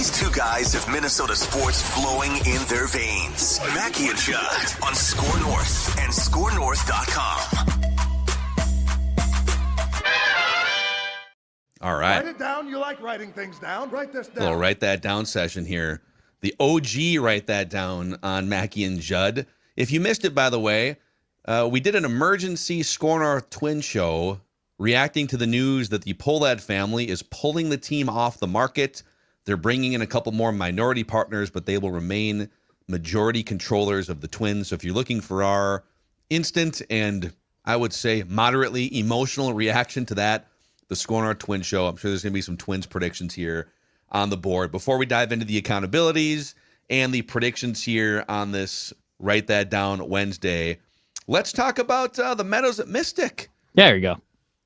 These two guys have Minnesota sports flowing in their veins. Mackey and Judd on Score North and ScoreNorth.com. All right. Write it down. You like writing things down. Write this down. Little write that down session here. The OG write that down on Mackey and Judd. If you missed it, by the way, we did an emergency Score North Twin show reacting to the news that the Pohlad family is pulling the team off the market. They're bringing in a couple more minority partners, but they will remain majority controllers of the Twins. So if you're looking for our instant and I would say moderately emotional reaction to that, the Score North Twin show, I'm sure there's going to be some Twins predictions here on the board. Before we dive into the accountabilities and the predictions here on this Write That Down Wednesday, let's talk about the Meadows at Mystic. There you go.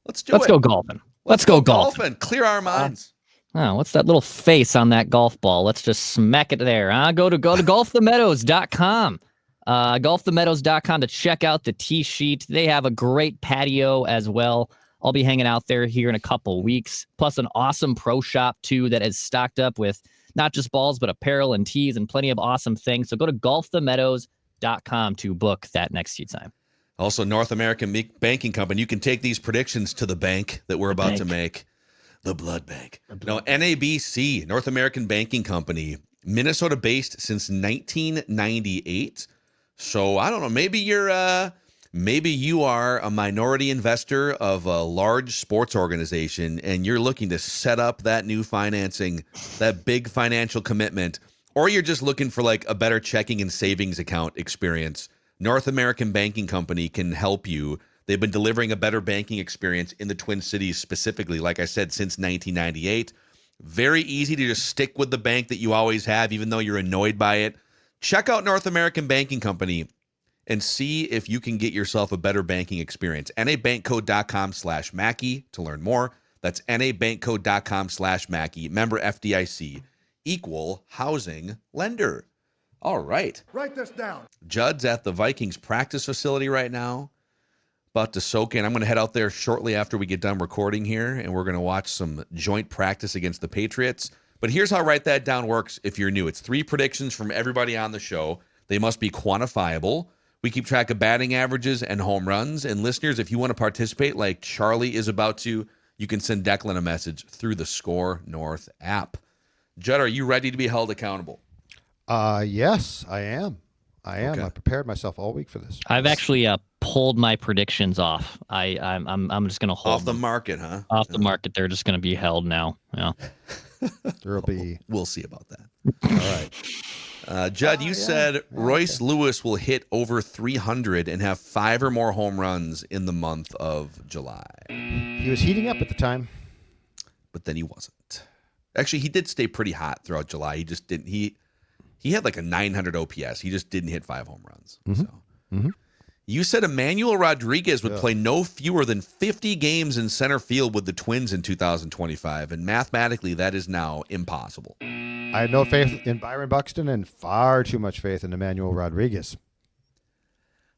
Let's do it. Let's go golfing. Let's go golfing. Clear our minds. What's that little face on that golf ball? Let's just smack it there. Go to golfthemeadows.com. Golfthemeadows.com to check out the tee sheet. They have a great patio as well. I'll be hanging out there here in a couple weeks, plus an awesome pro shop, too, that is stocked up with not just balls, but apparel and tees and plenty of awesome things. So go to golfthemeadows.com to book that next tee time. Also, North American Banking Company. You can take these predictions to the bank that we're about to make. The Blood Bank. NABC, North American Banking Company, Minnesota-based since 1998. So, I don't know, maybe you are a minority investor of a large sports organization and you're looking to set up that new financing, that big financial commitment, or you're just looking for like a better checking and savings account experience. North American Banking Company can help you. They've been delivering a better banking experience in the Twin Cities specifically, like I said, since 1998. Very easy to just stick with the bank that you always have, even though you're annoyed by it. Check out North American Banking Company and see if you can get yourself a better banking experience. nabankcode.com/Mackey to learn more. That's nabankcode.com/Mackey. Member FDIC. Equal housing lender. All right. Write this down. Judd's at the Vikings practice facility right now, about to soak in. I'm going to head out there shortly after we get done recording here, and we're going to watch some joint practice against the Patriots. But here's how Write That Down works if you're new. It's 3 predictions from everybody on the show. They must be quantifiable. We keep track of batting averages and home runs. And listeners, if you want to participate like Charlie is about to, you can send Declan a message through the Score North app. Judd, are you ready to be held accountable? Yes, I am. Okay. I prepared myself all week for this. I've actually pulled my predictions off. I'm just going to hold off the market, huh? Off the market. They're just going to be held now. Yeah. There'll be. We'll see about that. All right. Judd, you said Royce Lewis will hit over 300 and have 5 or more home runs in the month of July. He was heating up at the time. But then he wasn't. Actually, he did stay pretty hot throughout July. He just didn't. He had like a 900 OPS. He just didn't hit 5 home runs. Mm-hmm. So. You said Emmanuel Rodriguez would play no fewer than 50 games in center field with the Twins in 2025, and mathematically that is now impossible. I had no faith in Byron Buxton and far too much faith in Emmanuel Rodriguez.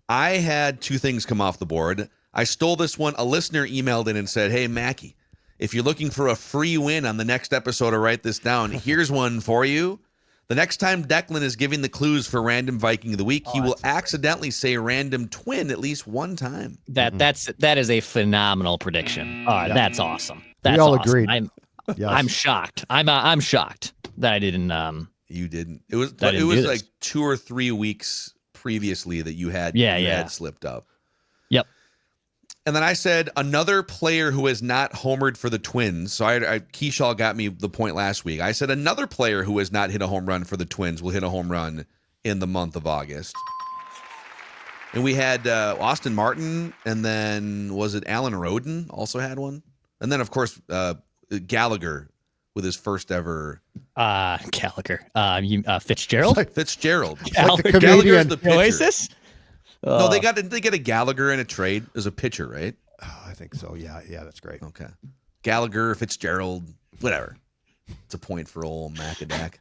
I had 2 things come off the board. I stole this one. A listener emailed in and said, "Hey, Mackey, if you're looking for a free win on the next episode of Write This Down, here's one for you. The next time Declan is giving the clues for Random Viking of the Week, he will accidentally say Random Twin at least one time." That is a phenomenal prediction. All right, that's awesome. That's we all awesome. agreed. I'm shocked. I'm shocked that I didn't. You didn't. It was like 2 or 3 weeks previously that you had had slipped up. Yep. And then I said another player who has not homered for the Twins. So Keaschall got me the point last week. I said another player who has not hit a home run for the Twins will hit a home run in the month of August. And we had Austin Martin, and then was it Alan Roden also had one? And then, of course, Gallagher with his first ever. Gallagher. Fitzgerald? Fitzgerald. Like the Gallagher's the pitcher. Oasis? No, they get a Gallagher in a trade as a pitcher, right? Oh, I think so. Yeah, that's great. Okay. Gallagher, Fitzgerald, whatever. It's a point for old Macadac.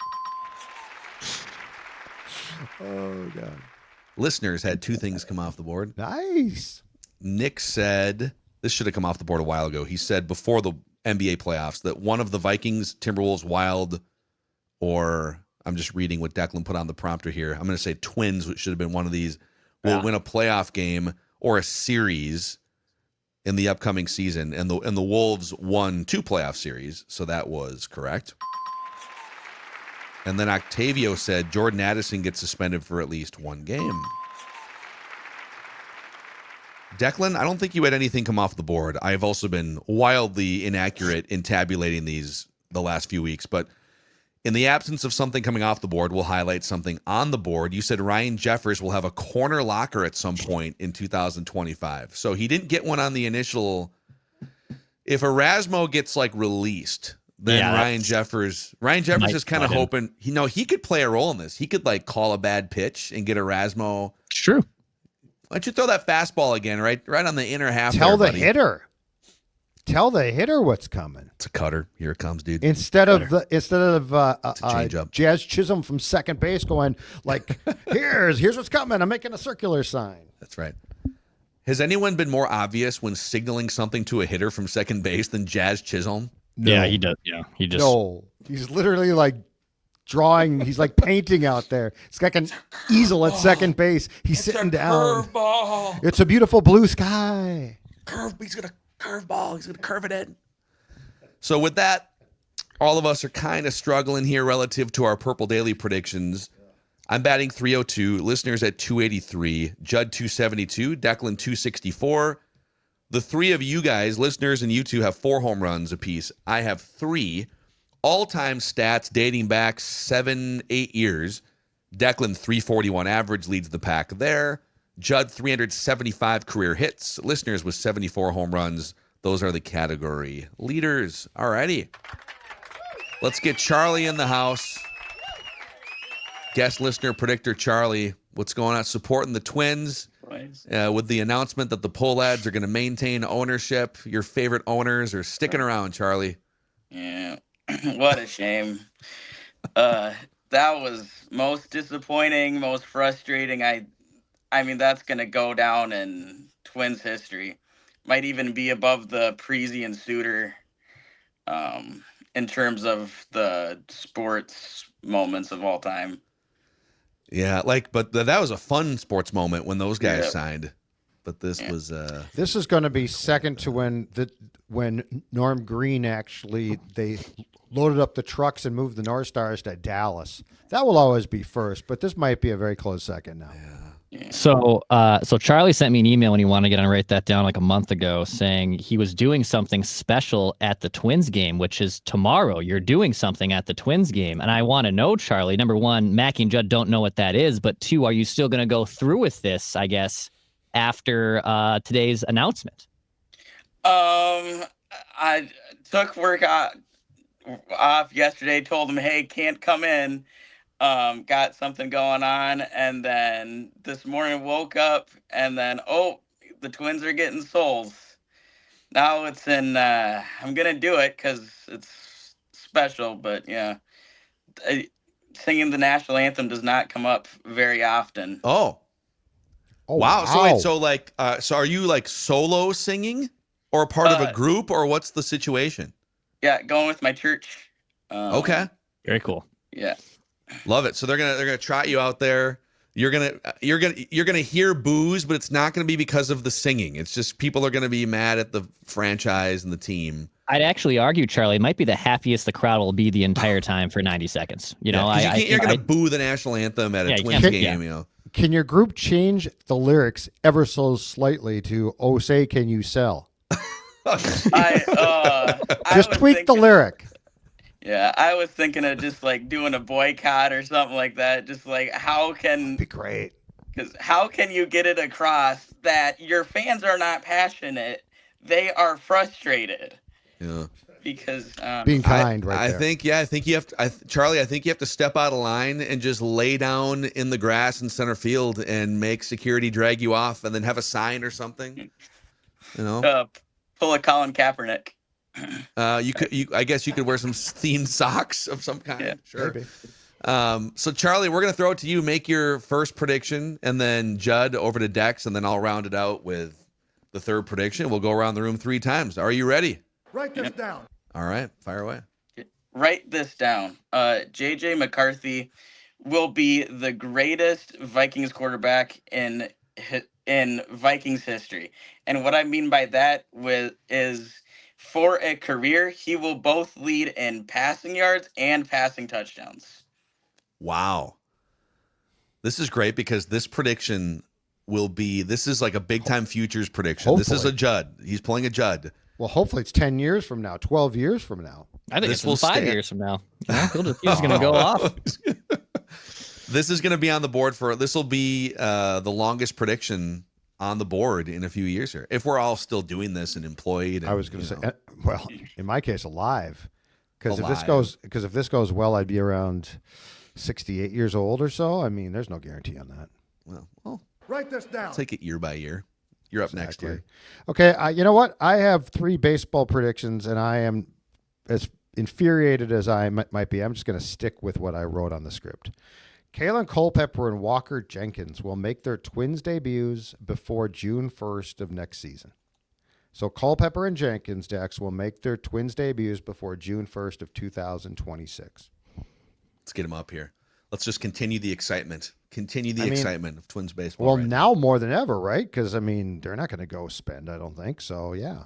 Oh, God. Listeners had 2 things come off the board. Nice. Nick said, this should have come off the board a while ago. He said before the NBA playoffs that one of the Vikings, Timberwolves, Wild, or I'm just reading what Declan put on the prompter here. I'm going to say Twins, which should have been one of these, will win a playoff game or a series in the upcoming season. And the Wolves won 2 playoff series, so that was correct. And then Octavio said Jordan Addison gets suspended for at least 1 game. Declan, I don't think you had anything come off the board. I've also been wildly inaccurate in tabulating these the last few weeks, but in the absence of something coming off the board, we'll highlight something on the board. You said Ryan Jeffers will have a corner locker at some point in 2025. So he didn't get one on the initial. If Erasmo gets like released, then Ryan Jeffers is kind of hoping, he could play a role in this. He could like call a bad pitch and get Erasmo. It's true. Why don't you throw that fastball again, right on the inner half? Tell the hitter what's coming. It's a cutter. Here it comes, dude. Instead of changeup. Jazz Chisholm from second base going like, here's what's coming. I'm making a circular sign. That's right. Has anyone been more obvious when signaling something to a hitter from second base than Jazz Chisholm? No. Yeah, he does. Yeah, he just. No, he's literally like drawing. He's like painting out there. It's like an easel at second base. He's sitting down. Curveball. It's a beautiful blue sky. He's gonna curveball. He's gonna curve it in. So with that, all of us are kind of struggling here relative to our Purple Daily predictions. I'm batting 302. Listeners at 283. Judd 272. Declan 264. The 3 of you guys, listeners and you two, have 4 home runs apiece. I have 3. All-time stats dating back 7-8 years. Declan 341 average leads the pack there. Judd 375 career hits. Listeners with 74 home runs. Those are the category leaders. All righty. Let's get Charlie in the house. Guest listener predictor Charlie. What's going on? Supporting the Twins. With the announcement that the Pohlads are going to maintain ownership. Your favorite owners are sticking around, Charlie. Yeah. What a shame. That was most disappointing, most frustrating. I mean, that's going to go down in Twins history. Might even be above the Preezy and Suter in terms of the sports moments of all time. Yeah, but that was a fun sports moment when those guys signed. But this was This is going to be second to when Norm Green they loaded up the trucks and moved the North Stars to Dallas. That will always be first, but this might be a very close second now. Yeah. So Charlie sent me an email when he wanted to get on write that down like a month ago, saying he was doing something special at the Twins game, which is tomorrow. You're doing something at the Twins game, and I want to know, Charlie. Number 1, Mackey and Judd don't know what that is, but 2, are you still going to go through with this? I guess after today's announcement. I took work off yesterday. Told him, hey, can't come in. Got something going on, and then this morning woke up, and then the Twins are getting sold. Now it's in. I'm gonna do it because it's special, but yeah, singing the national anthem does not come up very often. Oh, wow! So wait, so are you like solo singing, or part of a group, or what's the situation? Yeah, going with my church. Okay, very cool. Yeah. Love it. So they're gonna trot you out there. You're gonna hear boos, but it's not gonna be because of the singing. It's just people are gonna be mad at the franchise and the team. I'd actually argue, Charlie, it might be the happiest the crowd will be the entire time for 90 seconds. You're gonna boo the national anthem at a Twins game. You know. Can your group change the lyrics ever so slightly to "Oh, say can you sell"? Just tweak the lyric. Yeah, I was thinking of just like doing a boycott or something like that. Just like That'd be great. Because how can you get it across that your fans are not passionate? They are frustrated. Yeah. Because being kind, I there. think you have to, Charlie. I think you have to step out of line and just lay down in the grass in center field and make security drag you off, and then have a sign or something. You know, pull a Colin Kaepernick. I guess you could wear some themed socks of some kind. Yeah, sure. Maybe. So Charlie, we're gonna throw it to you. Make your first prediction, and then Judd over to Dex, and then I'll round it out with the third prediction. We'll go around the room 3 times. Are you ready? Write this down. All right, fire away. Write this down. J.J. McCarthy will be the greatest Vikings quarterback in Vikings history. And what I mean by that is for a career, he will both lead in passing yards and passing touchdowns. Wow. This is great because this prediction this is like a big time futures prediction. Hopefully. This is a Judd. He's pulling a Judd. Well, hopefully it's 10 years from now, 12 years from now. I think This it's will 5 years from now. He's just going to go off. This is going to be on the board this will be the longest prediction on the board in a few years here. If we're all still doing this and employed. And, I was going to say, well, in my case, alive. Because if this goes well, I'd be around 68 years old or so. I mean, there's no guarantee on that. Well, Write this down. I'll take it year by year. You're up next year. Okay, you know what? I have 3 baseball predictions, and I am as infuriated as I might be. I'm just going to stick with what I wrote on the script. Kalen Culpepper and Walker Jenkins will make their Twins debuts before June 1st of next season. So Culpepper and Jenkins, Dex, will make their Twins debuts before June 1st of 2026. Let's get him up here. Let's just continue the excitement. Excitement of Twins baseball. Well, right now more than ever, right? Because, I mean, they're not going to go spend, I don't think. So, yeah.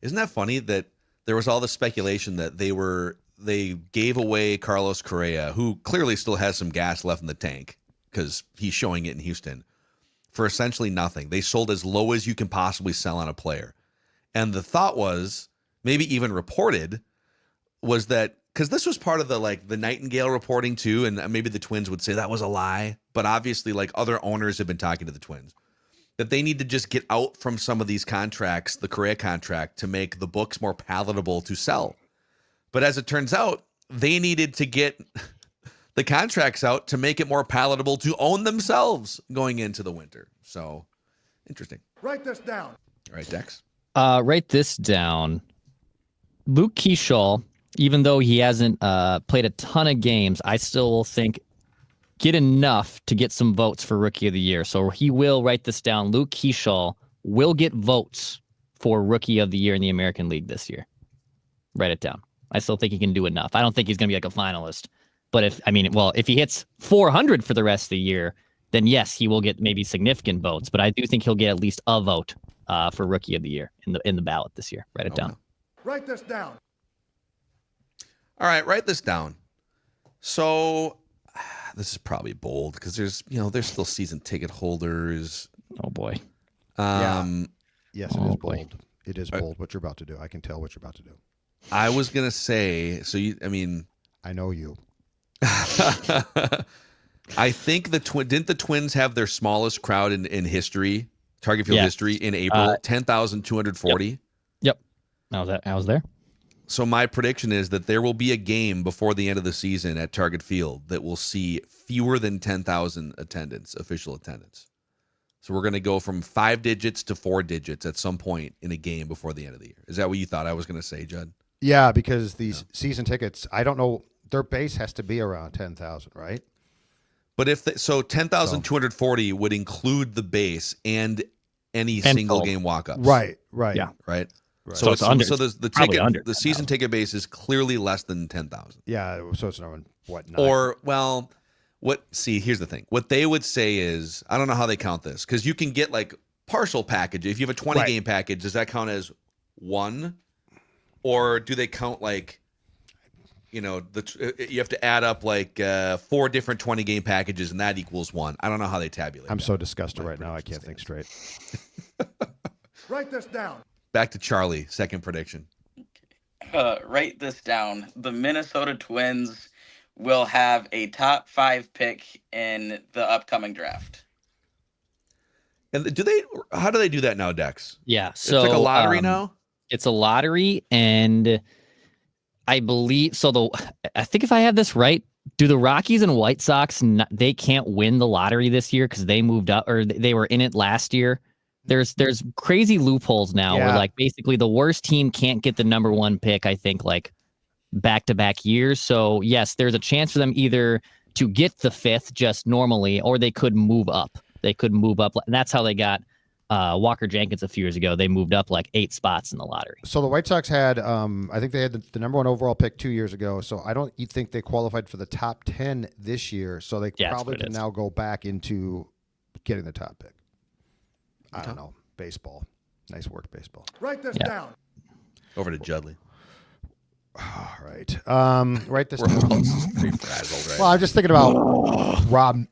Isn't that funny that there was all this speculation that they gave away Carlos Correa, who clearly still has some gas left in the tank because he's showing it in Houston, for essentially nothing. They sold as low as you can possibly sell on a player. And the thought was, maybe even reported, was that because this was part of the Nightingale reporting too, and maybe the Twins would say that was a lie, but obviously other owners have been talking to the Twins that they need to just get out from some of these contracts, the Correa contract, to make the books more palatable to sell. But as it turns out, they needed to get the contracts out to make it more palatable to own themselves going into the winter. So interesting. Write this down. All right, Dex. Write this down. Luke Keaschall, even though he hasn't played a ton of games, I still will think get enough to get some votes for Rookie of the Year. So he will write this down. Luke Keaschall will get votes for Rookie of the Year in the American League this year. Write it down. I still think he can do enough. I don't think he's going to be like a finalist. But if he hits 400 for the rest of the year, then yes, he will get maybe significant votes. But I do think he'll get at least a vote for Rookie of the Year in the ballot this year. Write it down. Write this down. All right, write this down. So this is probably bold because there's still season ticket holders. Oh boy. Yes, it is bold. Boy. It is bold what you're about to do. I can tell what you're about to do. I was gonna say, I know you. I think didn't the Twins have their smallest crowd in history, Target Field history, in April? 10,240. Yep. I was there. So my prediction is that there will be a game before the end of the season at Target Field that will see fewer than 10,000 official attendance. So we're going to go from 5 digits to 4 digits at some point in a game before the end of the year. Is that what you thought I was going to say, Judd? Yeah, because these season tickets, I don't know, their base has to be around 10,000, right? But 10,240 would include the base and any single game walk-ups. Right. Yeah. Right. Right. So it's under. So the season ticket base is clearly less than 10,000. Yeah. So it's around what? 9? Or here's the thing. What they would say is, I don't know how they count this because you can get partial package. If you have a 20 game package, does that count as one, or do they count you have to add up 4 different 20 game packages and that equals one? I don't know how they tabulate. I'm so disgusted right now. I can't think straight. Write this down. Back to Charlie, second prediction. Write this down. The Minnesota Twins will have a top 5 pick in the upcoming draft. And how do they do that now, Dex? Yeah. So it's like a lottery now? It's a lottery, and I believe I think if I have this right, do the Rockies and White Sox they can't win the lottery this year because they moved up or they were in it last year? There's crazy loopholes now where basically the worst team can't get the number 1 pick, I think, back-to-back years. So yes, there's a chance for them either to get the 5th just normally, or they could move up. And that's how they got Walker Jenkins a few years ago, they moved up like 8 spots in the lottery. So the White Sox had, I think they had the number 1 overall pick 2 years ago. So I don't think they qualified for the top 10 this year. So they probably can now go back into getting the top pick. I don't know. Baseball. Nice work, baseball. Write this down. Over to Judley. All right. Write this We're down. pretty frazzled, right? Well, I'm just thinking about Rob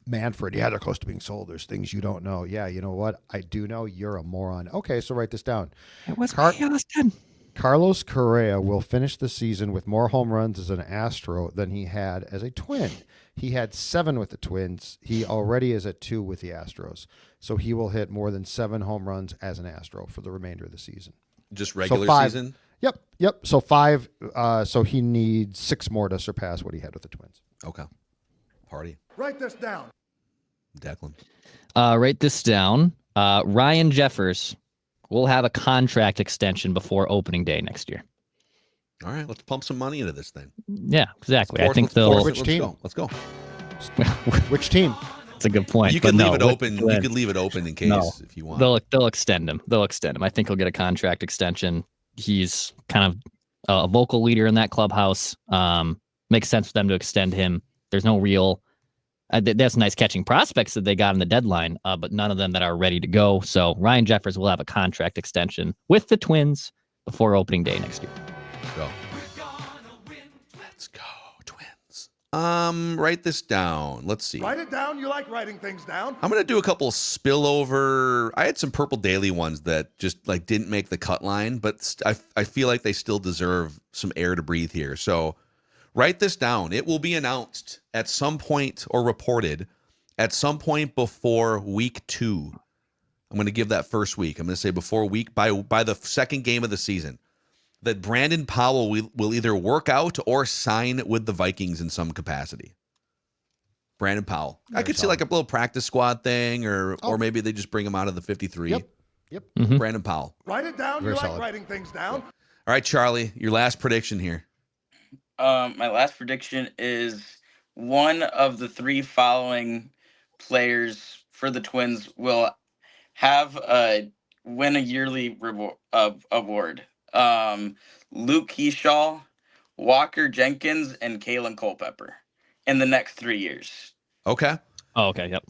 Manfred. Yeah, they're close to being sold. There's things you don't know. Yeah, you know what? I do know. You're a moron. Okay, so write this down. It was Austin. Carlos Correa will finish the season with more home runs as an Astro than he had as a Twin. He had 7 with the Twins. He already is at 2 with the Astros. So he will hit more than 7 home runs as an Astro for the remainder of the season. Just regular season? Yep. So 5. So he needs 6 more to surpass what he had with the Twins. Okay. Party. Write this down. Declan. Write this down. Ryan Jeffers will have a contract extension before opening day next year. All right, let's pump some money into this thing. Yeah, exactly. I think they'll. Which team? Let's go. Which team? That's a good point. You could leave it open. You could leave it open in case if you want. They'll extend him. I think he'll get a contract extension. He's kind of a vocal leader in that clubhouse. Makes sense for them to extend him. There's no real. There's nice catching prospects that they got in the deadline, but none of them that are ready to go. So Ryan Jeffers will have a contract extension with the Twins before opening day next year. Go. Let's go, Twins. Write this down. Let's see. Write it down. You like writing things down. I'm gonna do a couple spillover. I had some Purple Daily ones that just like didn't make the cut line, but I feel like they still deserve some air to breathe here. So write this down. It will be announced at some point or reported at some point before week 2. I'm going to give that first week. I'm going to say before by the second game of the season that Brandon Powell will either work out or sign with the Vikings in some capacity. Brandon Powell. I could see like a little practice squad thing or maybe they just bring him out of the 53. Yep. Mm-hmm. Brandon Powell. Write it down. Very You solid. like writing things down. All right, Charlie, your last prediction here. My last prediction is one of the 3 following players for the Twins will have win a yearly award. Luke Keaschall, Walker Jenkins, and Kalen Culpepper in the next 3 years. Okay. Oh, okay. Yep.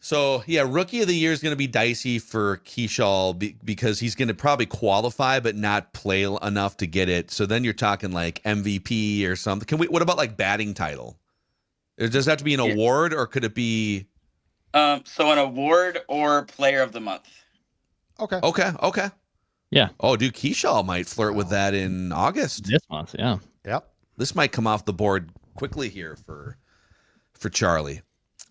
So, yeah, Rookie of the Year is going to be dicey for Keaschall because he's going to probably qualify but not play enough to get it. So then you're talking like MVP or something. What about like batting title? Does that have to be an award or could it be? So an award or Player of the Month. Okay. Yeah. Oh, dude, Keaschall might flirt with that in August. This month. Yeah. Yep. This might come off the board quickly here for Charlie.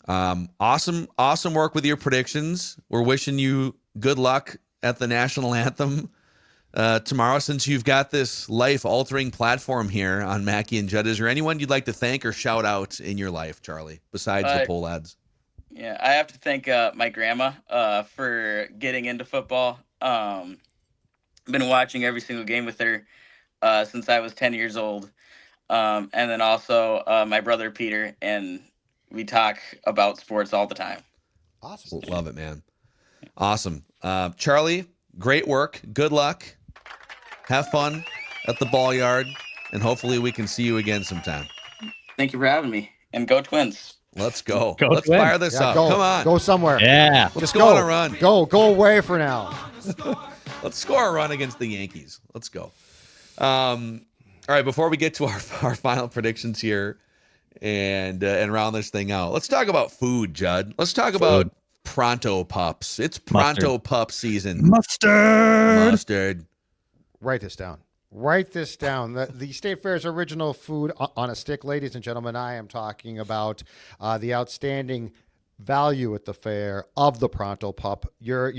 Awesome work with your predictions. We're wishing you good luck at the national anthem tomorrow. Since you've got this life-altering platform here on Mackey and Judd, is there anyone you'd like to thank or shout out in your life, Charlie, besides the pole lads? Yeah, I have to thank my grandma for getting into football. Been watching every single game with her since I was 10 years old. And then also my brother Peter, and we talk about sports all the time. Awesome. Love it, man. Awesome. Charlie, great work. Good luck. Have fun at the ball yard, and hopefully we can see you again sometime. Thank you for having me. And go Twins. Let's go. Go Let's Twins. fire this up. Go, Come on. Go somewhere. Yeah. Let's Just go on a run. Go away for now. Let's score a run against the Yankees. Let's go. All right, before we get to our final predictions here and round this thing out, let's talk about food, Judd. Let's talk about Pronto Pups. It's Pronto Pup season. Mustard. Write this down. The State Fair's original food on a stick, ladies and gentlemen. I am talking about the outstanding value at the fair of the Pronto Pup. Your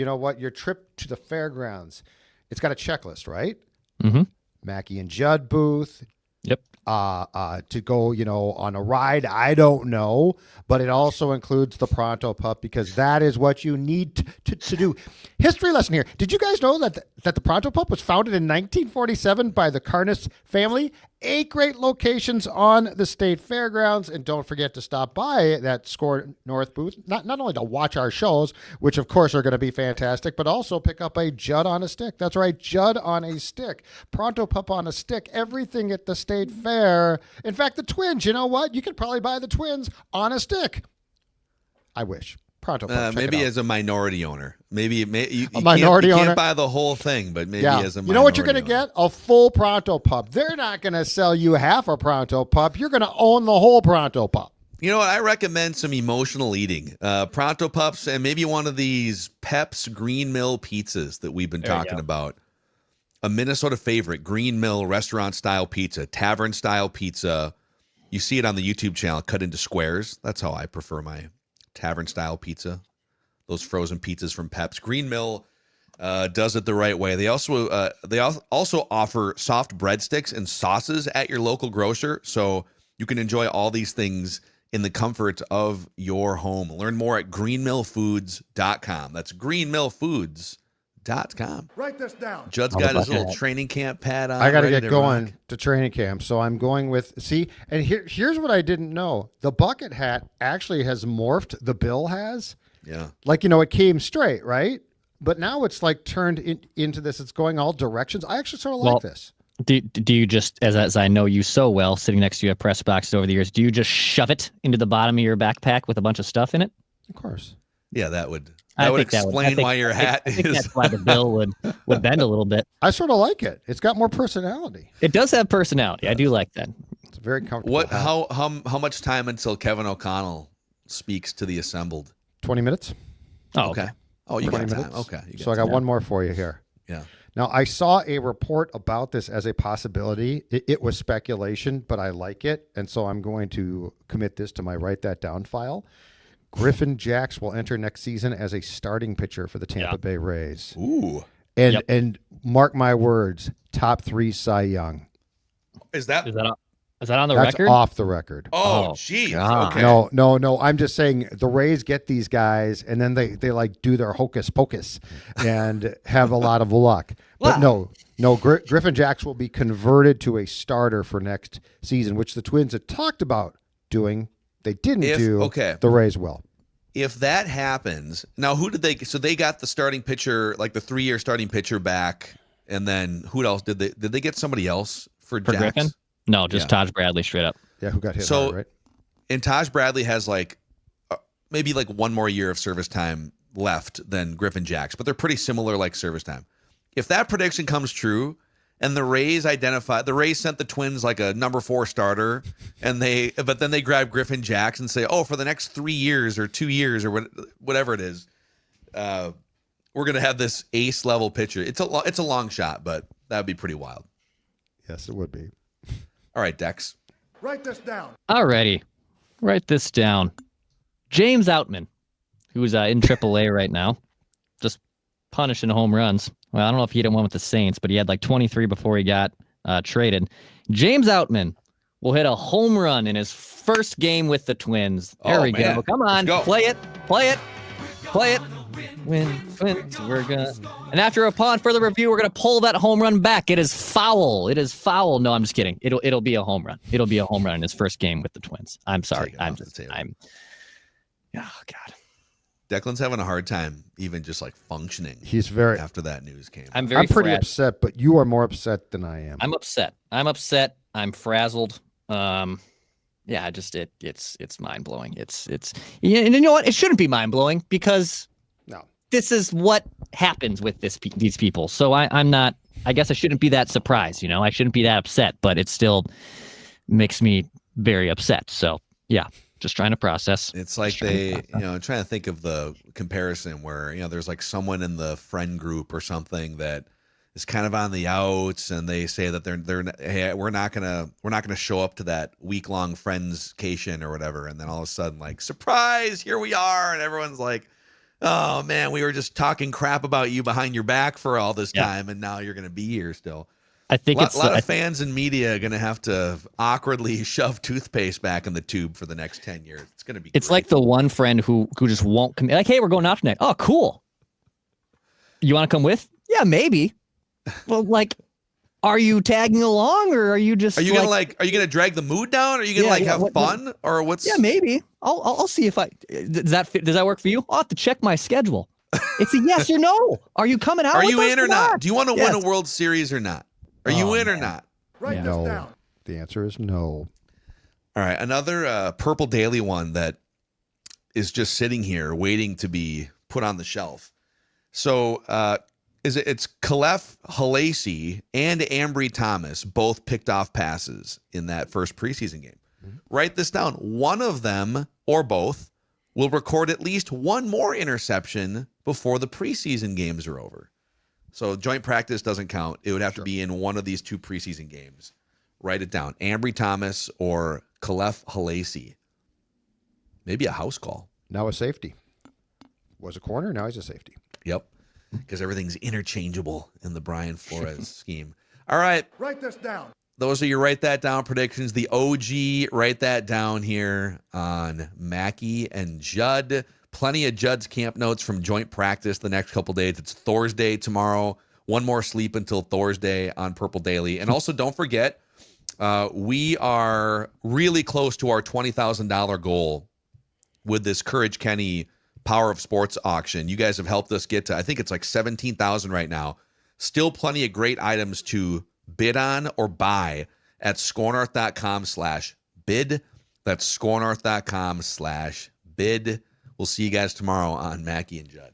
trip to the fairgrounds, it's got a checklist, right? Mm-hmm. Mackey and Judd booth, Yep. To go, on a ride. I don't know, but it also includes the Pronto Pup because that is what you need to do. History lesson here. Did you guys know that the Pronto Pup was founded in 1947 by the Carnes family? 8 great locations on the state fairgrounds, and don't forget to stop by that Score North booth, not only to watch our shows, which of course are going to be fantastic, but also pick up a Judd on a stick. That's right, Judd on a stick. Pronto Pup on a stick. Everything at the state fair. In fact, the Twins, you know what? You could probably buy the Twins on a stick. I wish. Pronto Pup, maybe as a minority owner. Maybe you minority owner can't buy the whole thing, but maybe as a minority. You know what you're going to get? A full Pronto Pup. They're not going to sell you half a Pronto Pup. You're going to own the whole Pronto Pup. You know what? I recommend some emotional eating. Pronto Pups and maybe one of these Pep's Green Mill pizzas that we've been talking about. A Minnesota favorite, Green Mill restaurant-style pizza, tavern-style pizza. You see it on the YouTube channel, cut into squares. That's how I prefer my tavern-style pizza. Those frozen pizzas from Pep's. Green Mill does it the right way. They also offer soft breadsticks and sauces at your local grocer, so you can enjoy all these things in the comfort of your home. Learn more at greenmillfoods.com. That's greenmillfoods.com. Write this down. Judd's got his little training camp pad on. I got to ready get going rock. to training camp, so I'm going with and here's what I didn't know: the bucket hat actually has morphed. The bill has, it came straight, right? But now it's like turned into this. It's going all directions. I actually sort of like this. Do you just, as I know you so well, sitting next to you at press boxes over the years, do you just shove it into the bottom of your backpack with a bunch of stuff in it? Of course. Yeah, that would explain why your hat is. That's why the bill would bend a little bit. I sort of like it. It's got more personality. It does have personality. I do like that. It's very comfortable. How much time until Kevin O'Connell speaks to the assembled? 20 minutes. Oh, okay. Oh, you got 20 time. minutes. Okay. So I got one more for you here. Yeah. Now, I saw a report about this as a possibility. It was speculation, but I like it. And so I'm going to commit this to my write that down file. Griffin Jax will enter next season as a starting pitcher for the Tampa Bay Rays. Ooh. And mark my words, top 3 Cy Young. Is that on the That's record? off the record. Oh, jeez. Okay. No. I'm just saying the Rays get these guys, and then they like do their hocus pocus and have a lot of luck. But no, Griffin Jax will be converted to a starter for next season, which the Twins had talked about doing. They didn't do. Okay. The Rays will. If that happens, now who did they? So they got the starting pitcher, like the 3-year starting pitcher back, and then who else did they? Did they get somebody else for Jax? Griffin? No, just Taj Bradley straight up. Yeah, who got hit hard, right? And Taj Bradley has maybe one more year of service time left than Griffin Jax, but they're pretty similar like service time. If that prediction comes true and the Rays sent the Twins like a number 4 starter but then they grab Griffin Jax and say, oh, for the next 3 years or 2 years or whatever it is, we're going to have this ace level pitcher. It's a long shot, but that'd be pretty wild. Yes, it would be. All right, Dex. Write this down. Alrighty. Write this down. James Outman, who's in AAA right now, just punishing home runs. Well, I don't know if he hit one with the Saints, but he had like 23 before he got traded. James Outman will hit a home run in his first game with the Twins. There we go. Come on, play it. Twins, we're gonna. And upon further review, we're gonna pull that home run back. It is foul. No, I'm just kidding. It'll be a home run. It'll be a home run in his first game with the Twins. I'm sorry. Oh God. Declan's having a hard time even just like functioning. He's very after that news came. I'm pretty upset, but you are more upset than I am. I'm upset. I'm frazzled. It's mind blowing. And you know what? It shouldn't be mind blowing because this is what happens with these people. So I'm not. I guess I shouldn't be that surprised. I shouldn't be that upset, but it still makes me very upset. So yeah. Just trying to process. It's like I'm trying to think of the comparison where, there's like someone in the friend group or something that is kind of on the outs and they say that hey, we're not going to show up to that week-long friendscation or whatever. And then all of a sudden like, surprise, here we are. And everyone's like, oh man, we were just talking crap about you behind your back for all this time. And now you're going to be here still. I think A it's lot of fans and media are going to have to awkwardly shove toothpaste back in the tube for the next 10 years. It's going to be it's great. like the one friend who just won't commit. Like, hey, we're going out tonight. Oh, cool. You want to come with? Yeah, maybe. Well, like, are you tagging along or are you just? Are you gonna drag the mood down? Are you gonna have fun or what's? Yeah, maybe. I'll see if does that work for you? I'll have to check my schedule. It's a yes or no. Are you coming out? Are with you us in or not? Do you want to Yes. win a World Series or not? Are you in or not? Write No. this down. The answer is no. All right, another Purple Daily one that is just sitting here waiting to be put on the shelf. So it's Khalef Halasi and Ambry Thomas both picked off passes in that first preseason game. Mm-hmm. Write this down. One of them or both will record at least one more interception before the preseason games are over. So joint practice doesn't count. It would have to be in one of these two preseason games. Write it down. Ambry Thomas or Khalef Halasi. Maybe a house call. Now a safety. Was a corner, now he's a safety. Yep. Because everything's interchangeable in the Brian Flores scheme. All right. Write this down. Those are your write that down predictions. The OG write that down here on Mackey and Judd. Plenty of Judd's camp notes from joint practice the next couple days. It's Thursday tomorrow. One more sleep until Thursday on Purple Daily. And also don't forget, we are really close to our $20,000 goal with this Courage Kenny Power of Sports auction. You guys have helped us get to, I think it's like 17,000 right now. Still plenty of great items to bid on or buy at scorenorth.com/bid. That's scorenorth.com/bid. We'll see you guys tomorrow on Mackey and Judd.